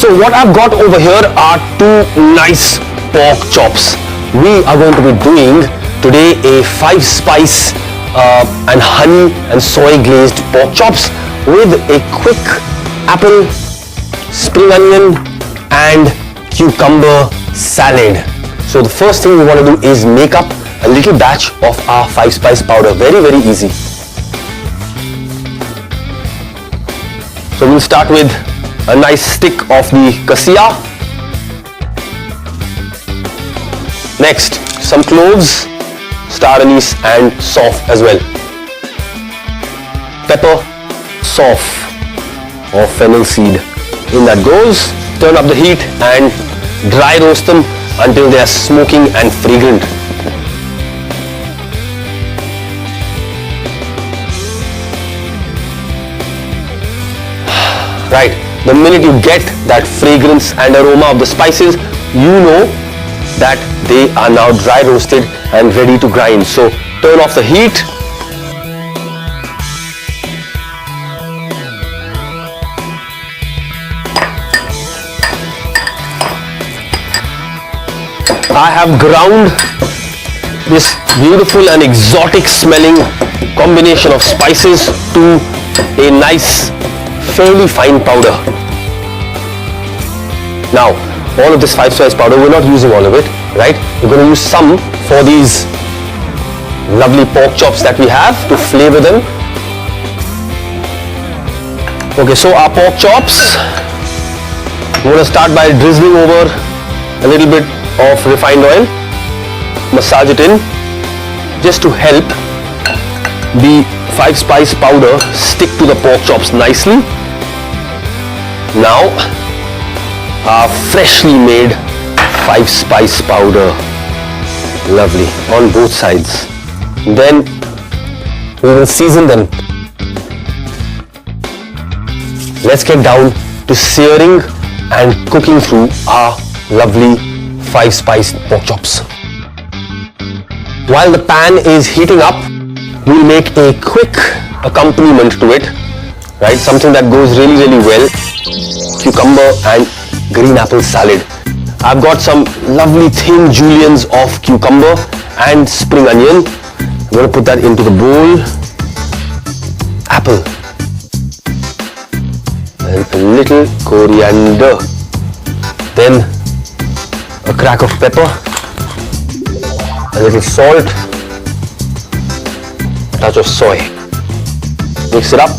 So what I've got over here are two nice pork chops. We are going to be doing today a 5-spice and honey and soy glazed pork chops with a quick apple, spring onion and cucumber salad. So the first thing we want to do is make up a little batch of our 5-spice powder. Very, very easy. So we'll start with a nice stick of the cassia. Next, some cloves, star anise and sauf as well. Pepper, sauf or fennel seed. In that goes. Turn up the heat and dry roast them until they are smoking and fragrant. Right, the minute you get that fragrance and aroma of the spices, you know that they are now dry roasted and ready to grind. So turn off the heat. I have ground this beautiful and exotic smelling combination of spices to a nice fairly fine powder. Now all of this 5-spice powder, we're not using all of it, right? We're going to use some for these lovely pork chops that we have to flavor them. Okay, so our pork chops, we're going to start by drizzling over a little bit of refined oil, massage it in just to help the 5-spice powder stick to the pork chops nicely. Now our freshly made 5-spice powder, lovely, on both sides. Then we will season them. Let's get down to searing and cooking through our lovely 5-spice pork chops. While the pan is heating up, we'll make a quick accompaniment to it, right? Something that goes really, really well. Cucumber and green apple salad. I've got some lovely thin juliennes of cucumber and spring onion. I'm going to put that into the bowl. Apple. And a little coriander. Then a crack of pepper. A little salt. A touch of soy. Mix it up.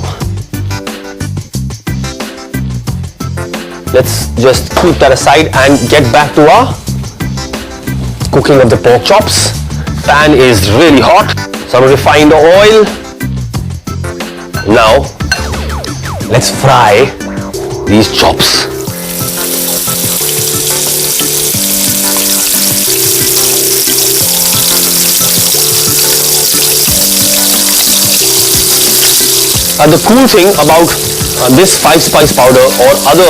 Let's just keep that aside and get back to our cooking of the pork chops. Pan is really hot. Some refined oil. Now, let's fry these chops. The cool thing about this 5-spice powder or other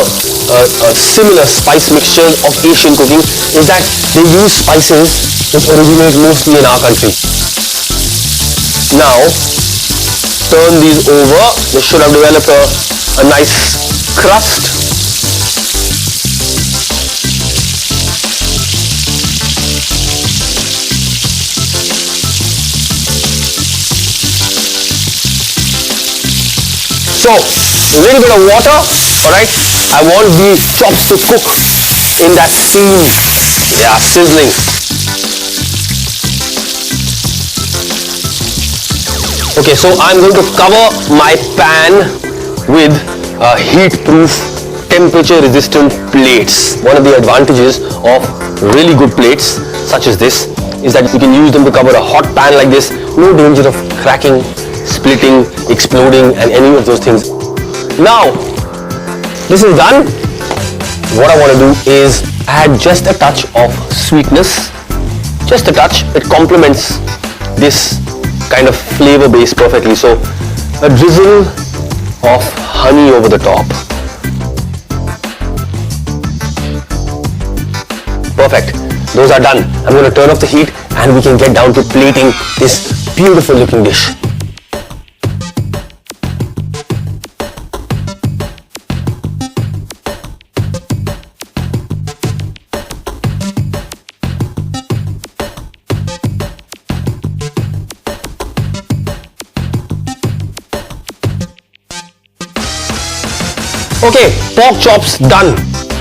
similar spice mixtures of Asian cooking is that they use spices which originate mostly in our country. Now turn these over. They should have developed a nice crust. So a little bit of water, alright. I want the chops to cook in that steam. Yeah, sizzling. Okay, so I'm going to cover my pan with heat-proof, temperature-resistant plates. One of the advantages of really good plates such as this is that you can use them to cover a hot pan like this. No danger of cracking, splitting, exploding and any of those things. Now this is done. What I want to do is add just a touch of sweetness, just a touch. It complements this kind of flavor base perfectly. So a drizzle of honey over the top. Perfect. Those are done. I'm going to turn off the heat and we can get down to plating this beautiful looking dish. Okay, pork chops done.